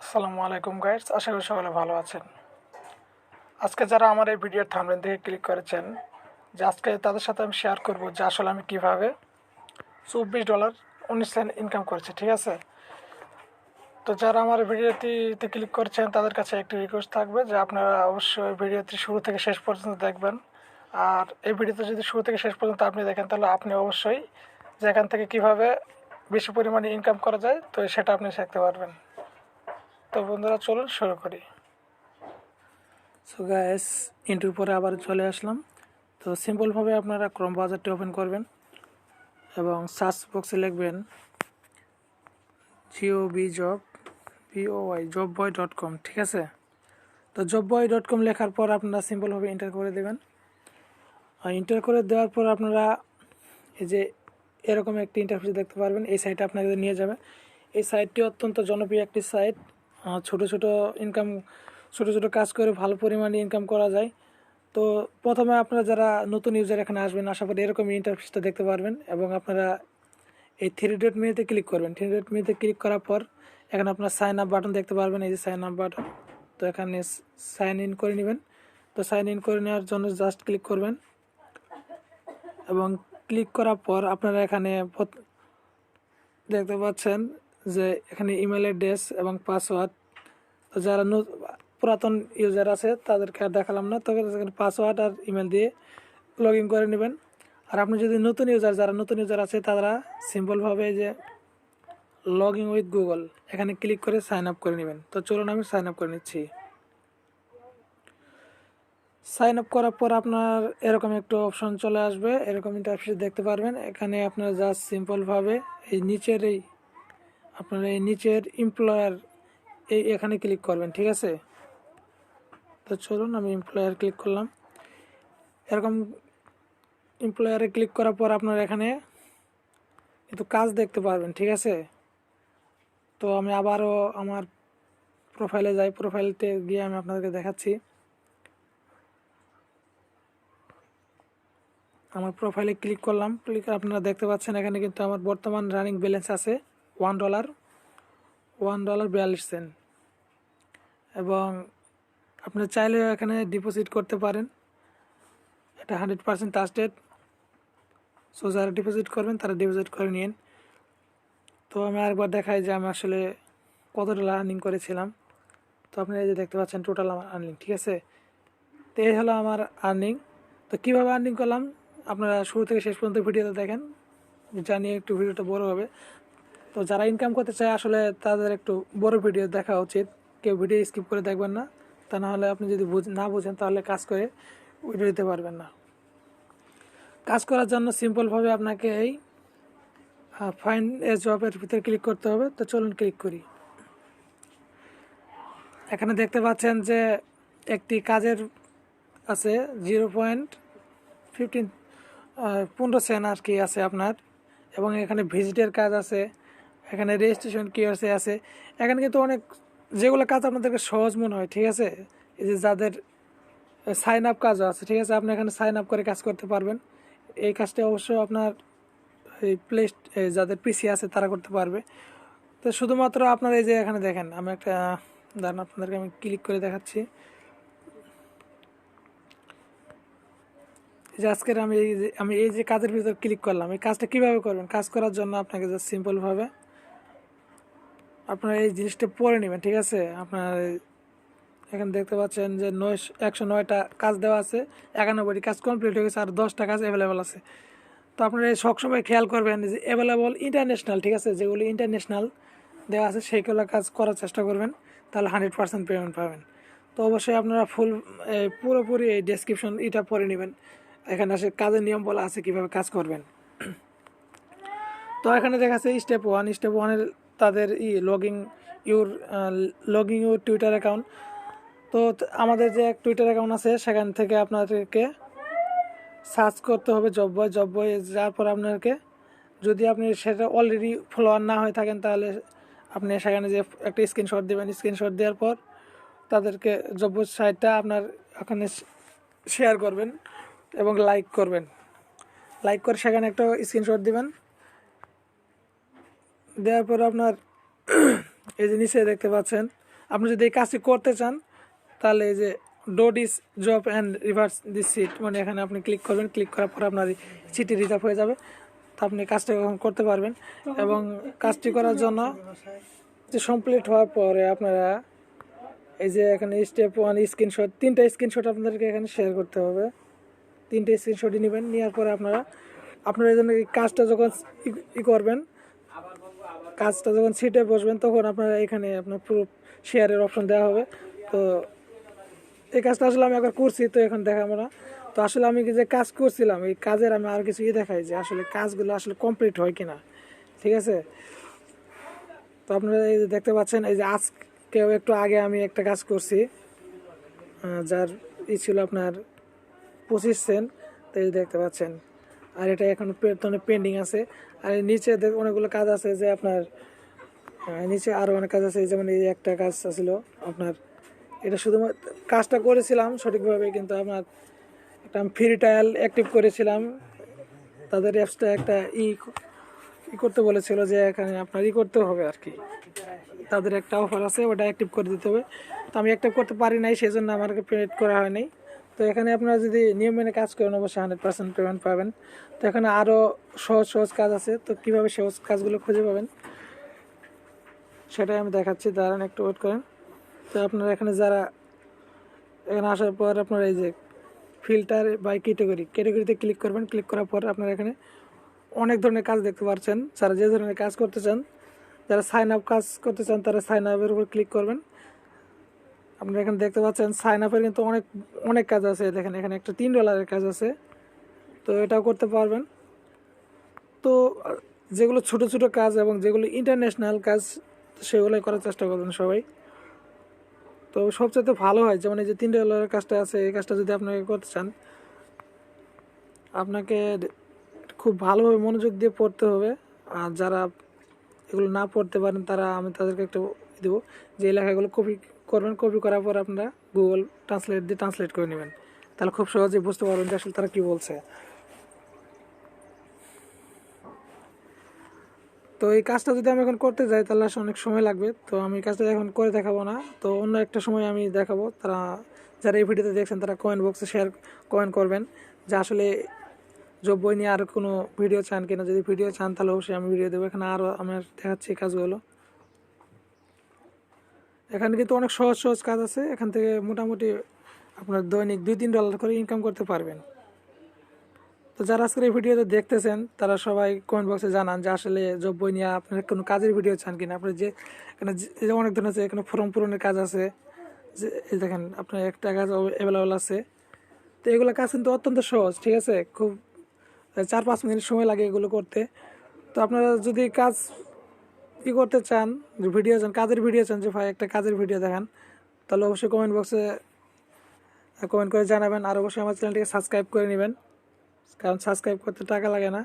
আসসালামু আলাইকুম গাইস, আশা করি সকলে ভালো আছেন। আজকে যারা আমার এই ভিডিওর থাম্বনেল দেখে ক্লিক করেছেন, যে আজকে তাদের সাথে আমি শেয়ার করব যে আসলে আমি কীভাবে $24.19 ইনকাম করেছি, ঠিক আছে? তো যারা আমার ভিডিওটিতে ক্লিক করছেন তাদের কাছে একটি রিকোয়েস্ট থাকবে যে আপনারা অবশ্যই ভিডিওটি শুরু থেকে শেষ পর্যন্ত দেখবেন। আর এই ভিডিওতে যদি শুরু থেকে শেষ পর্যন্ত আপনি দেখেন তাহলে আপনি অবশ্যই যে এখান থেকে কীভাবে বেশি পরিমাণে ইনকাম করা যায় তো সেটা আপনি শিখতে পারবেন। তো বন্ধুরা, চলুন শুরু করি। সো গাইস, ইন্টুর পরে আবার চলে আসলাম। তো সিম্পলভাবে আপনারা ক্রোম ব্রাউজারটি ওপেন করবেন এবং সার্চ বক্সে লিখবেন jobboy.com, ঠিক আছে? তো jobboy.com লেখার পর আপনারা সিম্পলভাবে এন্টার করে দেবেন। আর এন্টার করে দেওয়ার পর আপনারা এই যে এরকম একটি ইন্টারফেস দেখতে পারবেন। এই সাইটে আপনাদের নিয়ে যাবে। এই সাইটটি অত্যন্ত জনপ্রিয় একটি সাইট। ছোট ছোট কাজ করে ভালো পরিমাণে ইনকাম করা যায়। তো প্রথমে আপনারা যারা নতুন ইউজার এখানে আসবেন, আশা করি এরকম ইন্টারফেসটা দেখতে পারবেন এবং আপনারা এই 3 ডট মেনুতে ক্লিক করবেন। 3 ডট মেনুতে ক্লিক করার পর এখানে আপনার সাইন আপ বাটন দেখতে পারবেন, এই যে সাইন আপ বাটন। তো এখানে সাইন ইন করে নেবেন। তো সাইন ইন করে নেওয়ার জন্য জাস্ট ক্লিক করবেন এবং ক্লিক করার পর আপনারা এখানে দেখতে পাচ্ছেন যে এখানে ইমেল অ্যাড্রেস এবং পাসওয়ার্ড। তো যারা পুরাতন ইউজার আছে তাদেরকে আর দেখালাম না, তবে পাসওয়ার্ড আর ইমেল দিয়ে লগ ইন করে নেবেন। আর আপনি যদি যারা নতুন ইউজার আছে তারা সিম্পলভাবে যে লগ ইন উইথ গুগল এখানে ক্লিক করে সাইন আপ করে নেবেন। তো চলুন আমি সাইন আপ করে নিচ্ছি। সাইন আপ করার পর আপনার এরকম একটা অপশন চলে আসবে, এরকম ইন্টারফেস দেখতে পারবেন। এখানে আপনারা জাস্ট সিম্পলভাবে এই নিচের এমপ্লয়ার এখানে ক্লিক করবেন, ঠিক আছে? তো চলুন আমি এমপ্লয়ার ক্লিক করলাম। এরকম এমপ্লয়ারে ক্লিক করার পর আপনারা এখানে কিন্তু কাজ দেখতে পারবেন, ঠিক আছে? তো আমি আবারও আমার প্রোফাইলে যাই। প্রোফাইলতে গিয়ে আমি আপনাদেরকে দেখাচ্ছি। আমার প্রোফাইলে ক্লিক করলাম। আপনারা দেখতে পাচ্ছেন এখানে কিন্তু আমার বর্তমান রানিং ব্যালেন্স আছে $1.42 এবং আপনি চাইলে এখানে ডিপোজিট করতে পারেন। এটা 100% ট্রাস্টেড। সো যারা ডিপোজিট করবেন তারা ডিপোজিট করে নিন। তো আমি আরেকবার দেখাই যে আমি আসলে কতটা আর্নিং করেছিলাম। তো আপনারা এই যে দেখতে পাচ্ছেন টোটাল আমার আর্নিং, ঠিক আছে? তো এই হলো আমার আর্নিং। তো কীভাবে আর্নিং করলাম আপনারা শুরু থেকে শেষ পর্যন্ত ভিডিওতে দেখেন, জানিয়ে একটু ভিডিওটা বড় হবে। তো যারা ইনকাম করতে চায় আসলে তাদের একটু বড় ভিডিও দেখা উচিত, কেউ ভিডিও স্কিপ করে দেখবেন না। তা নাহলে আপনি যদি না বুঝেন তাহলে কাজ করে ভিডিও দিতে পারবেন না। কাজ করার জন্য সিম্পলভাবে আপনাকে এই ফাইন্ড এ জবের ভিতরে ক্লিক করতে হবে। তো চলুন ক্লিক করি। এখানে দেখতে পাচ্ছেন যে একটি কাজের আছে 0.15 আর কি আছে আপনার, এবং এখানে ভিজিটের কাজ আছে, এখানে রেজিস্ট্রেশন কিওয়ার্সে আছে। এখানে কিন্তু অনেক যেগুলো কাজ আপনাদেরকে সহজ মনে হয়, ঠিক আছে? এই যে যাদের সাইন আপ কাজও আছে, ঠিক আছে? আপনি এখানে সাইন আপ করে কাজ করতে পারবেন। এই কাজটা অবশ্যই আপনার এই যাদের পিসি আছে তারা করতে পারবে। তো শুধুমাত্র আপনার এই যে এখানে দেখেন, আমি একটা দাঁড়ান আপনাদেরকে আমি ক্লিক করে দেখাচ্ছি। যে আজকের আমি এই যে কাজের ভিতর ক্লিক করলাম, এই কাজটা কিভাবে করবেন? কাজ করার জন্য আপনাকে জাস্ট সিম্পলভাবে আপনারা এই জিনিসটা পড়ে নেবেন, ঠিক আছে? আপনার এখানে দেখতে পাচ্ছেন যে 109টা কাজ দেওয়া আছে, 91টি কাজ কমপ্লিট হয়ে গেছে, আর 10টা কাজ অ্যাভেলেবেল আছে। তো আপনারা সবসময় খেয়াল করবেন যে অ্যাভেলেবল ইন্টারন্যাশনাল, ঠিক আছে? যেগুলো ইন্টারন্যাশনাল দেওয়া আছে সেইগুলো কাজ করার চেষ্টা করবেন, তাহলে 100% পেমেন্ট পাবেন। তো অবশ্যই আপনারা পুরোপুরি এই ডেসক্রিপশন এটা পড়ে নেবেন। এখানে আসে কাজের নিয়ম বলা আছে কীভাবে কাজ করবেন। তো এখানে দেখা যাচ্ছে স্টেপ 1 তাদের লগিং ইউর টুইটার অ্যাকাউন্ট। তো আমাদের যে টুইটার অ্যাকাউন্ট আছে সেখান থেকে আপনাদেরকে সার্চ করতে হবে জব বয়। যার পর আপনাকে, যদি আপনি সেটা অলরেডি ফলোয়ার না হয়ে থাকেন তাহলে আপনি সেখানে যে একটা স্ক্রিনশট দেবেন। স্ক্রিনশট দেওয়ার পর তাদেরকে জব সাইটটা আপনার ওখানে শেয়ার করবেন এবং লাইক করবেন। লাইক করে সেখানে একটা স্ক্রিনশট দিবেন। দেওয়ার পর আপনার এই যে নিচে দেখতে পাচ্ছেন আপনি যদি এই কাজটি করতে চান তাহলে এই যে do this job and reverse this seat, মানে এখানে আপনি ক্লিক করবেন, ক্লিক করার পর আপনার সিটি রিজার্ভ হয়ে যাবে। তো আপনি কাজটা এখন করতে পারবেন। এবং কাজটি করার জন্য যে কমপ্লিট হওয়ার পরে আপনারা এই যে এখানে স্টেপ 1 স্ক্রিনশট, 3টা স্ক্রিনশট আপনাদেরকে এখানে শেয়ার করতে হবে। 3টে স্ক্রিনশটই নেবেন, নেওয়ার পরে আপনারা এই জন্য কাজটা যখন করবেন, কাজটা যখন সিটে বসবেন তখন আপনারা এখানে আপনার পুরো শেয়ারের অপশন দেওয়া হবে। তো এই কাজটা আসলে আমি একবার করছি, তো এখন দেখাবো না। তো আসলে আমি যে কাজ করছিলাম এই কাজের আমি আর কিছু দেখাই যে আসলে কাজগুলো আসলে কমপ্লিট হয় কিনা, ঠিক আছে। তো আপনারা এই যে দেখতে পাচ্ছেন, এই যে আজকেও একটু আগে আমি একটা কাজ করছি, যার ছিল আপনার 25 সেন্ট। তো এই দেখতে পাচ্ছেন, আর এটা এখন পেন্ডিং আছে। আর নিচে অনেকগুলো কাজ আছে যে আপনার নিচে আরও অনেক কাজ আছে, যেমন এই একটা কাজ ছিল আপনার, এটা শুধুমাত্র কাজটা করেছিলাম সঠিকভাবে, কিন্তু আপনার একটা আমি ফ্রি ট্রায়াল অ্যাক্টিভ করেছিলাম। তাদের অ্যাপসটা একটা করতে বলেছিল যে এখানে আপনার করতে হবে আর কি, তাদের একটা অফার আছে, ওটা অ্যাক্টিভ করে দিতে হবে। তো আমি অ্যাক্টিভ করতে পারি নাই, সেই জন্য আমাকে পেমেন্ট করা হয়নি। তো এখানে আপনারা যদি নিয়ম মেনে কাজ করেন অবশ্যই 100% পেমেন্ট পাবেন। তো এখানে আরও সহজ কাজ আছে, তো কীভাবে সহজ কাজগুলো খুঁজে পাবেন সেটাই আমি দেখাচ্ছি, দাঁড়ান একটু ওয়েট করেন। তো আপনারা এখানে এখানে আসার পর আপনারা এই যে ফিল্টার বাই ক্যাটাগরিতে ক্লিক করবেন। ক্লিক করার পর আপনারা এখানে অনেক ধরনের কাজ দেখতে পাচ্ছেন। যারা যে ধরনের কাজ করতে চান, যারা সাইন আপ কাজ করতে চান তারা সাইন আপের উপর ক্লিক করবেন। আপনারা এখানে দেখতে পাচ্ছেন সাইন আপের কিন্তু অনেক কাজ আছে। দেখেন এখানে একটা $3 কাজ আছে, তো এটাও করতে পারবেন। তো যেগুলো ছোট ছোট কাজ এবং যেগুলো ইন্টারন্যাশনাল কাজ সেগুলোই করার চেষ্টা করবেন সবাই। তো সবচেয়ে ভালো হয়, যেমন এই যে $3 কাজটা আছে, এই কাজটা যদি আপনাকে করতে চান আপনাকে খুব ভালোভাবে মনোযোগ দিয়ে পড়তে হবে। আর যারা এগুলো না পড়তে পারেন আমি তাদেরকে একটা দেবো যে এই লেখাগুলো কপি করবেন। কপি করার পর আপনারা গুগল ট্রান্সলেট দিয়ে ট্রান্সলেট করে নেবেন, তাহলে খুব সহজেই বুঝতে পারবেন যে আসলে তারা কী বলছে। তো এই কাজটা যদি আমি এখন করতে যাই তাহলে আসলে অনেক সময় লাগবে, তো আমি কাজটা এখন করে দেখাবো না, তো অন্য একটা সময় আমি দেখাবো। যারা এই ভিডিওতে দেখছেন তারা কমেন্ট বক্সে কমেন্ট করবেন যে আসলে জব বই নিয়ে আর কোনো ভিডিও চান কিনা। যদি ভিডিও চান তাহলে অবশ্যই আমি ভিডিও দেবো। এখানে আরও আমার দেখাচ্ছি কাজগুলো। এখানে কিন্তু অনেক সহজ কাজ আছে, এখান থেকে মোটামুটি আপনার দৈনিক $2-3 করে ইনকাম করতে পারবেন। তো যারা আজকের এই ভিডিওতে দেখতেছেন তারা সবাই কমেন্ট বক্সে জানান যে আসলে জব বই নিয়ে আপনার কোনো কাজের ভিডিও চান কিনা। আপনার যে এখানে অনেক ধরনের আছে, এখানে ফর্ম পূরণের কাজ আছে, যে এই দেখেন আপনার একটা কাজ অ্যাভেলেবল আছে। তো এগুলো কাজ কিন্তু অত্যন্ত সহজ, ঠিক আছে। খুব 4-5 মিনিট সময় লাগে এগুলো করতে। তো আপনারা যদি কাজ করতে চান, কাজের ভিডিও চান, যে ভাই একটা কাজের ভিডিও দেখান, তাহলে অবশ্যই কমেন্ট বক্সে কমেন্ট করে জানাবেন। আর অবশ্যই আমার চ্যানেলটিকে সাবস্ক্রাইব করে নেবেন, কারণ সাবস্ক্রাইব করতে টাকা লাগে না।